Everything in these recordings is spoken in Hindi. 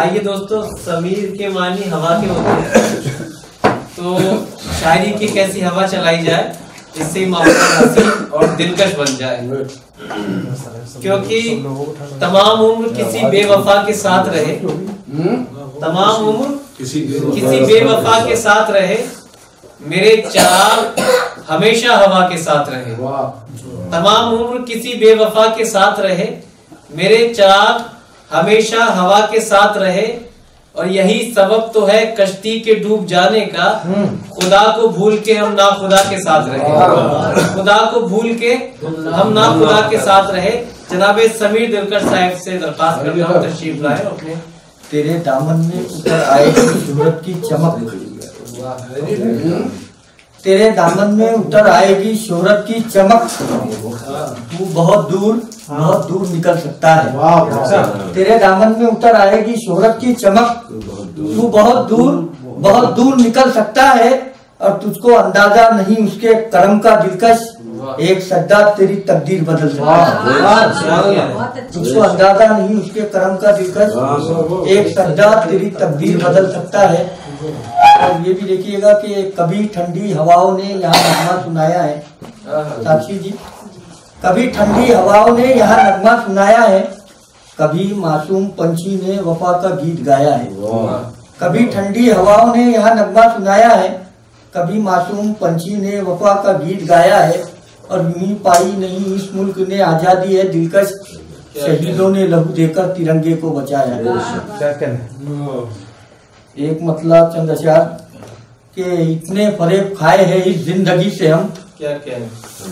आइए दोस्तों, समीर के मानी हवा के होते हैं, तो शायरी की कैसी हवा चलाई जाए इससे माहौल हसीन और दिलकश बन जाए। क्योंकि तमाम उम्र किसी बेवफा के साथ रहे, तमाम उम्र किसी बेवफा के साथ रहे, मेरे चार हमेशा हवा के साथ रहे। तमाम उम्र किसी बेवफा के साथ रहे, मेरे चार हमेशा हवा के साथ रहे, और यही सबब तो है कश्ती के डूब जाने का, खुदा को भूल के हम ना खुदा के साथ रहे, खुदा को भूल के हम ना खुदा के साथ रहे। जनाब समीर दिलकश साहब से दरख्वास्त करता हूँ तशरीफ लाए अपने। तेरे दामन में उतर आएगी शोहरत की चमक, तेरे दामन में उतर आएगी शोहरत की चमक, तू बहुत दूर निकल सकता है। तेरे दामन में उतर आएगी शोहरत की चमक, तू बहुत दूर निकल सकता है, और तुझको अंदाजा नहीं उसके करम का दिलकश, एक सज्जा तेरी तकदीर बदल सकता है। तुझको अंदाजा नहीं उसके करम का दिलकश, एक सज्जा तेरी तकदीर बदल सकता है। और ये भी देखिएगा कि कभी ठंडी हवाओं ने यहाँ नगमा सुनाया है, साक्षी जी, कभी ठंडी हवाओं ने यहाँ नगमा सुनाया है, कभी मासूम पंछी ने वफा का गीत गाया है। कभी ठंडी हवाओं ने यहाँ नगमा सुनाया है, कभी मासूम पंछी ने वफा का गीत गाया है, और यूं पाई नहीं इस मुल्क ने आजादी है दिलकश, शहीदों ने लहू देकर तिरंगे को बचाया है। एक मतलब चंद अशार के इतने फरेब खाए हैं इस जिंदगी से हम, क्या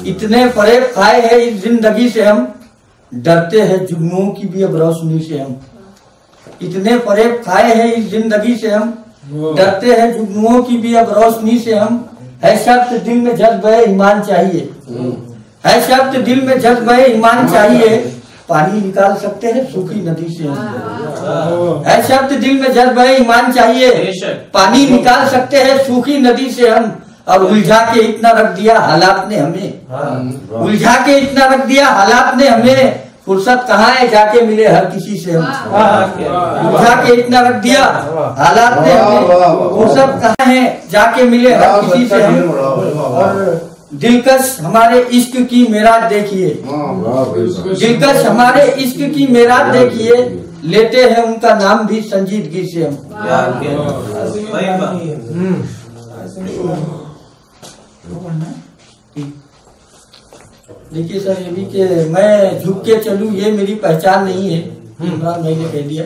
इतने फरेब खाए हैं इस जिंदगी से हम, डरते हैं जुगनुओं की भी अब रोशनी से हम। इतने फरेब खाए हैं इस जिंदगी से हम, डरते हैं जुगनुओं की भी अब रोशनी से हम। है शर्त दिल में जज्बे ईमान चाहिए, है शर्त दिल में जज्बे ईमान चाहिए, पानी निकाल सकते हैं सूखी नदी से हम। है शर्त दिल में जज्बे ईमान चाहिए, पानी निकाल सकते हैं सूखी नदी से हम। और उलझा के इतना रख दिया हालात ने हमें, उलझा के इतना रख दिया हालात ने हमें, फुर्सत कहाँ है जाके मिले हर किसी से हम। उलझा के इतना रख दिया हालात ने हमें, फुर्सत कहाँ है जाके मिले हर किसी से हम। और दिलकश हमारे इश्क की मेराज देखिए, दिलकश हमारे इश्क की मेराज देखिए, लेते हैं उनका नाम भी संजीदगी से हम। देखिए सर, ये भी कि मैं झुक के चलूं ये मेरी पहचान नहीं है, मैंने कह दिया,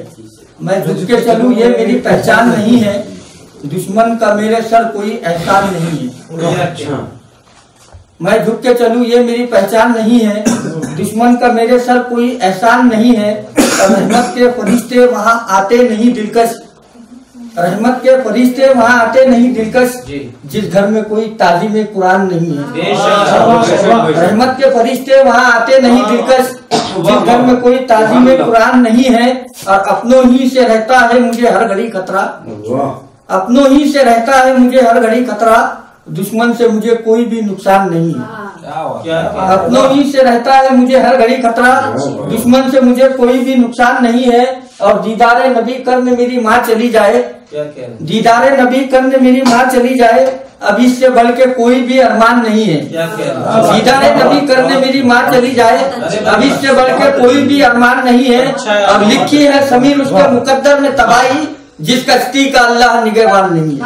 मैं झुक के चलूं ये मेरी पहचान नहीं है, दुश्मन का मेरे सर कोई एहसान नहीं है। मैं झुक के चलूं ये मेरी पहचान नहीं है, दुश्मन का मेरे सर कोई एहसान नहीं है। रहमत के फरिश्ते वहाँ आते नहीं दिलकश, रहमत के फरिश्ते वहाँ आते नहीं दिलकश, जिस घर में कोई ताज़ीम कुरान नहीं है। रहमत के फरिश्ते वहाँ आते नहीं दिलकश, जिस घर में कोई ताज़ीम कुरान नहीं है। और अपनों ही से रहता है मुझे हर घड़ी खतरा, अपनों ही से रहता है मुझे हर घड़ी खतरा, दुश्मन से मुझे कोई भी नुकसान नहीं है। अपनों ही से रहता है मुझे हर घड़ी खतरा, दुश्मन से मुझे कोई भी नुकसान नहीं है। और दीदारे नबी करने मेरी माँ चली जाए, दीदारे नबी करने मेरी माँ चली जाए, अब इससे बढ़ के कोई भी अरमान नहीं है। दीदारे नबी करने मेरी माँ चली जाए, अब इससे बढ़ के कोई भी अरमान नहीं है। अब लिखी है समीर उसके मुकद्दर में तबाही, जिस कश्ती का अल्लाह निगहबान नहीं है।